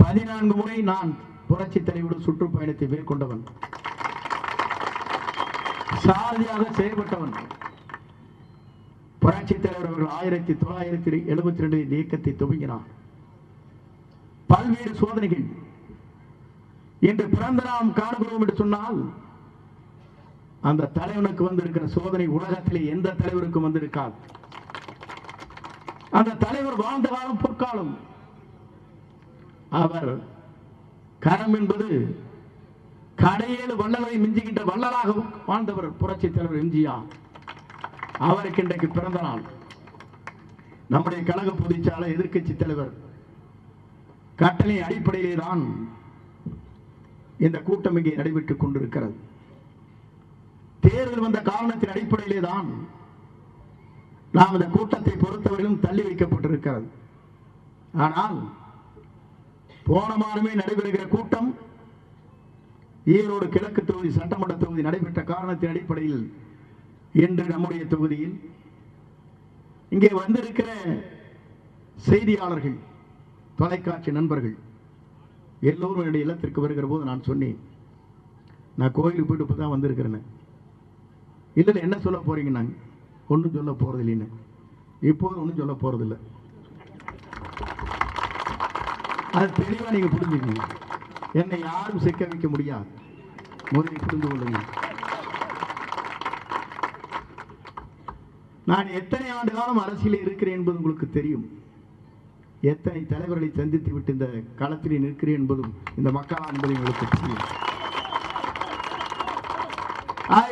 14 முறை நான் புரட்சி தலைவரோடு சுற்றுப்பயணத்தை மேற்கொண்டவன், சாதியாக செயல்பட்டவன். புரட்சி தலைவர் அவர்கள் 1972 இயக்கத்தை துவங்கினார். பல்வேறு சோதனைகள். இன்று பிறந்த நாம் காணுகிறோம் என்று சொன்னால் அந்த தலைவனுக்கு வந்திருக்கிற சோதனை உலகத்திலே எந்த தலைவருக்கும் வந்திருக்காது. அந்த தலைவர் வாழ்ந்த காலம் பொற்காலம். அவர் கரம் என்பது கடையேழு வள்ளலை மிஞ்சுகின்ற வள்ளலாக வாழ்ந்தவர் புரட்சி தலைவர் எம்ஜிஆர். அவருக்கு இன்றைக்கு பிறந்த நாள். நம்முடைய கழக பொதுச்சாலை எதிர்க்கட்சி தலைவர் கட்டளை அடிப்படையிலே தான் இந்த கூட்டம் இங்கே நடைபெற்றுக் கொண்டிருக்கிறது. தேர்தல் வந்த காரணத்தின் அடிப்படையிலே தான் நாம் இந்த கூட்டத்தை பொறுத்தவரையிலும் தள்ளி வைக்கப்பட்டிருக்கிறது. ஆனால் போன மாதமே நடைபெறுகிற கூட்டம் ஈரோடு கிழக்கு தொகுதி சட்டமன்ற தொகுதி நடைபெற்ற காரணத்தின் அடிப்படையில் இன்று நம்முடைய தொகுதியில் இங்கே வந்திருக்கிற செய்தியாளர்கள், தொலைக்காட்சி நண்பர்கள் எல்லோரும் என்னுடைய இல்லத்திற்கு வருகிற போது நான் சொன்னேன், நான் கோயிலுக்கு போயிட்டு இப்போ தான் வந்திருக்கிறேன்னு. இல்லை என்ன சொல்ல போறீங்க? நாங்கள் ஒன்றும் சொல்ல போறது இல்லைன்னு. இப்போது ஒன்றும் சொல்ல போறதில்லை. அது தெளிவாக நீங்கள் புரிஞ்சுக்கீங்க. என்னை யாரும் சிக்க வைக்க முடியாது. முதலில் புரிந்து கொள்ளுங்க. நான் எத்தனை ஆண்டு காலம் அரசியலில் இருக்கிறேன் என்பது உங்களுக்கு தெரியும். எத்தனை தலைவர்களை சந்தித்து விட்டு இந்த களத்தில் நிற்கிறேன் என்பதும் இந்த மக்கள் என்பது உங்களுக்கு தெரியும்.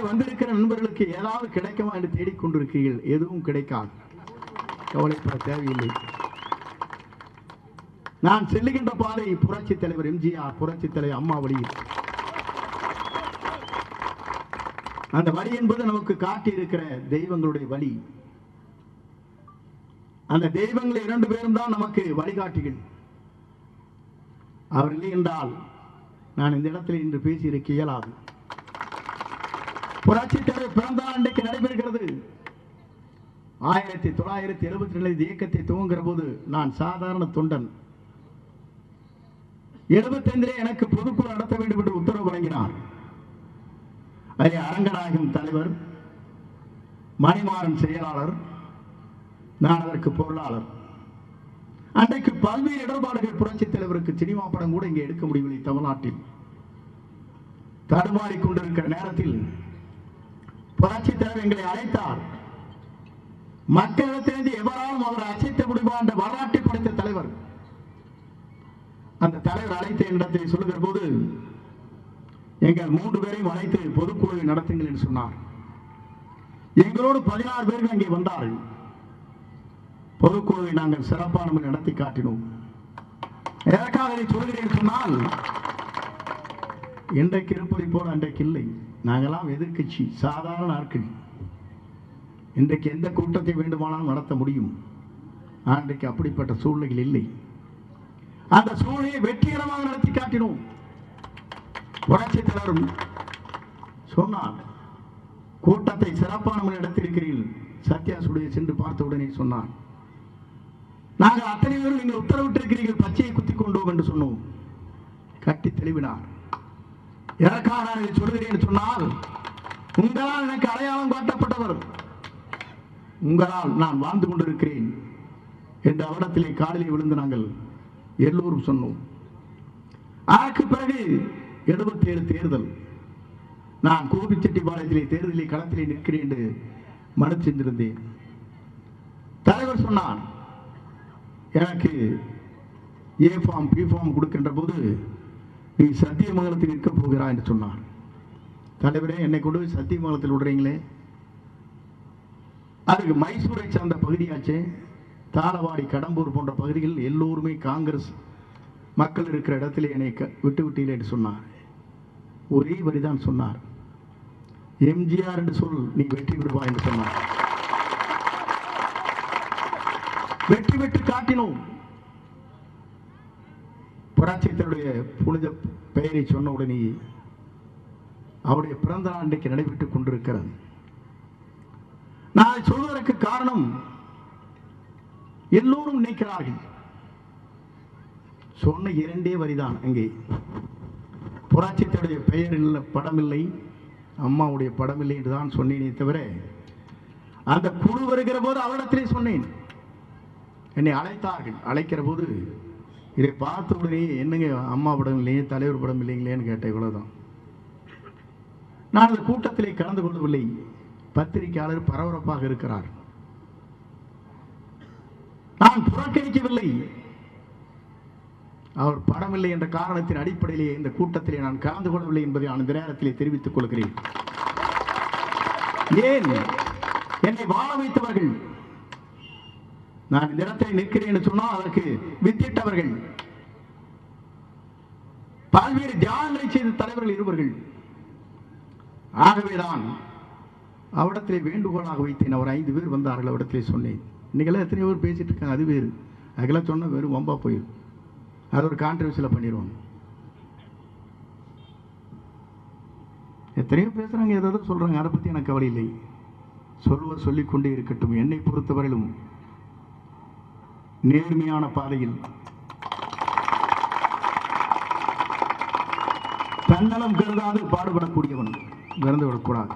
வந்திருக்கிற நண்பர்களுக்கு ஏதாவது கிடைக்குமா என்று தேடிக்கொண்டிருக்கிறீர்கள். எதுவும் கிடைக்காது. கவலைப்பட தேவையில்லை. நான் செல்லுகின்ற பாதை புரட்சி தலைவர் எம்ஜிஆர், புரட்சி தலைவர் அம்மா வழி. அந்த வழி என்பது நமக்கு காட்டி இருக்கிற தெய்வங்களுடைய வழி. அந்த தெய்வங்கள் 2 பேரும் தான் நமக்கு வழிகாட்டிகள். அவர் இல்லை என்றால் நான் இந்த இடத்தில் இன்று பேசியிருக்க இயலாது. புரட்சி தலைவர் பிறந்த ஆண்டுக்கு நடைபெறுகிறது. 1972 இயக்கத்தை துவங்குகிற போது நான் சாதாரண தொண்டன். 75 எனக்கு பொதுக்குழு நடத்த வேண்டும் என்று உத்தரவு வழங்கினார். அதில் அரங்கநாயகம் தலைவர், மணிமாறன் செயலாளர், நான் அதற்கு பொருளாளர். அன்றைக்கு பல்வேறு இடர்பாடுகள். புரட்சி தலைவருக்கு சினிமா படம் கூட இங்கே எடுக்க முடியவில்லை. தமிழ்நாட்டில் தடுமாறிக் கொண்டிருக்கிற நேரத்தில் புரட்சி தலைவர் எங்களை அழைத்தார். மக்களிடத்திலிருந்து எவராலும் அவரை அசைத்த முடியுமா என்ற வரலாற்றை படைத்த தலைவர். அந்த தலைவர் அழைத்த இடத்தை சொல்லுகிற போது எங்கள் 3 பேரையும் அழைத்து பொதுக்குழுவை நடத்துங்கள் என்று சொன்னார். எங்களோடு 16 பேர்கள் அங்கே வந்தார்கள். பொதுக்குழுவை நாங்கள் சிறப்பான முறை நடத்தி காட்டினோம். எதற்காக இதை சொல்கிறேன் சொன்னால், இன்றைக்கு இருப்பதை போல அன்றைக்கு இல்லை. நாங்களாம் எதிர்கட்சி, சாதாரண ஆட்கள். இன்றைக்கு எந்த கூட்டத்தை வேண்டுமானாலும் நடத்த முடியும். அன்றைக்கு அப்படிப்பட்ட சூழ்நிலைகள் இல்லை. அந்த சூழ்நிலையை வெற்றிகரமாக நடத்தி காட்டினோம். புரட்சி தலைவர் சொன்னார், கூட்டத்தை சிறப்பான முறை நடத்தியிருக்கிறீர்கள். சத்யா சுடைய சென்று பார்த்த உடனே சொன்னார், நாங்கள் அத்தனை பேரும் நீங்கள் உத்தரவிட்டிருக்கிறீர்கள், பச்சையை குத்திக் கொண்டோம் என்று சொன்னோம். கட்டி தெளிவினார். எனக்காக நான் இதை சொல்கிறேன் சொன்னால், உங்களால் எனக்கு அடையாளம் காட்டப்பட்டவர், உங்களால் நான் வாழ்ந்து கொண்டிருக்கிறேன் என்ற அவடத்திலே காலிலே விழுந்து நாங்கள் எல்லோரும் சொன்னோம். அதற்கு பிறகு 77 தேர்தல். நான் கோபிச்செட்டிப்பாளையத்திலே தேர்தலில் களத்திலே நிற்கிறேன் என்று மனு சென்றிருந்தேன். தலைவர் சொன்னான், எனக்கு ஏ ஃபார்ம் பி ஃபார்ம் கொடுக்கின்ற போது நீ சத்தியமங்கலத்தில் நிற்க போகிறாய் என்று சொன்னார். தலைவரே, என்னை கொண்டு போய் சத்தியமங்கலத்தில் விடுறீங்களே, அதுக்கு மைசூரை சார்ந்த பகுதியாச்சே, தாளவாடி, கடம்பூர் போன்ற பகுதிகள் எல்லோருமே காங்கிரஸ் மக்கள் இருக்கிற இடத்திலே என்னை விட்டு விட்டீர்கள் என்று சொன்னார். ஒரே வரிதான் சொன்னார், எம்ஜிஆர் என்று சொல், நீ வெற்றி விடுவா என்று சொன்னார். வெற்றி பெற்று காட்டினோம். புரட்சித்தருடைய புனித பெயரை சொன்ன உடனே அவருடைய பிறந்த நாள் இன்றைக்கு நடைபெற்றுக் கொண்டிருக்கிறது. நான் சொல்வதற்கு காரணம், எல்லோரும் நினைக்கிறார்கள் சொன்ன 2 வரிதான். அங்கே புரட்சித்துடைய பெயர் இல்லை, படம் இல்லை, அம்மாவுடைய படம் இல்லை என்று தான் சொன்னேனே தவிர, அந்த குழு வருகிற போது அவரிடத்திலே சொன்னேன். என்னை அழைத்தார்கள். அழைக்கிற போது இதை பார்த்த உடனே என்னங்க அம்மா படம் இல்லையே, தலைவர் படம் இல்லைங்களேன்னு கேட்டேன். இவ்வளவுதான். நான் அந்த கூட்டத்திலே கலந்து கொள்ளவில்லை. பத்திரிகையாளர் பரபரப்பாக இருக்கிறார். நான் புறக்கணிக்கவில்லை. அவர் படமில்லை என்ற காரணத்தின் அடிப்படையிலே இந்த கூட்டத்திலே நான் கலந்து கொள்ளவில்லை என்பதை நான் இந்த நேரத்திலே தெரிவித்துக் கொள்கிறேன். ஏன் என்னை வாழ வைத்தவர்கள், நான் இந்த இடத்தில் நிற்கிறேன் என்று சொன்னால் அதற்கு வித்திட்டவர்கள், பல்வேறு தியாகங்களை செய்த தலைவர்கள் இருவர்கள். ஆகவேதான் அவரிடத்திலே வேண்டுகோளாக வைத்தேன். அவர் 5 பேர் வந்தார்கள். அவரிடத்திலே சொன்னேன். இன்னைக்கெல்லாம் எத்தனையோ பேர் பேசிட்டு இருக்காங்க, அது வேறு. அதுக்கெல்லாம் சொன்ன வெறும் வம்பா போயிடும். அது ஒரு கான்ட்ரவர்சியில் பண்ணிடுவாங்க. எத்தனையோ பேசுறாங்க, ஏதாவது சொல்றாங்க, அதை பற்றி எனக்கு கவலை இல்லை. சொல்வர் சொல்லிக்கொண்டே இருக்கட்டும். என்னை பொறுத்தவரையிலும் நேர்மையான பாதையில் தன்னலம் கருதாது பாடுபடக்கூடியவன் மறந்து விடக்கூடாது.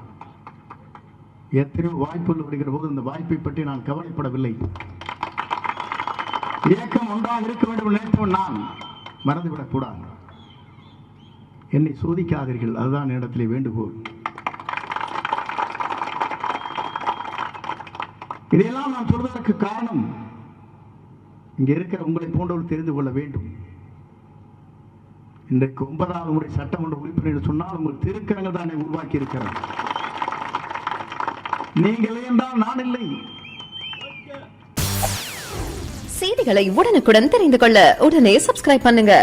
எத்தனையோ வாய்ப்புகள் வருகிற போது இந்த வாய்ப்பை பற்றி நான் கவலைப்படவில்லை. இயக்கம் ஒன்றாக இருக்க வேண்டும் நினைத்தவன் நான் மறந்துவிடக்கூடாது. என்னை சோதிக்காதீர்கள், அதுதான் இடத்திலே வேண்டுகோள். இதையெல்லாம் நான் சொல்வதற்கு காரணம், இங்கே இருக்கிற உங்களை போன்றவர்கள் தெரிந்து கொள்ள வேண்டும். இன்றைக்கு 9வது முறை சட்டமன்ற உறுப்பினர் சொன்னால் உங்கள் திருக்கரங்கள் தான் உருவாக்கி இருக்கிறார். நீங்களே என்றால் நான் இல்லை. செய்திகளை உடனுக்குடன் தெரிந்து கொள்ள உடனே சப்ஸ்கிரைப் பண்ணுங்க.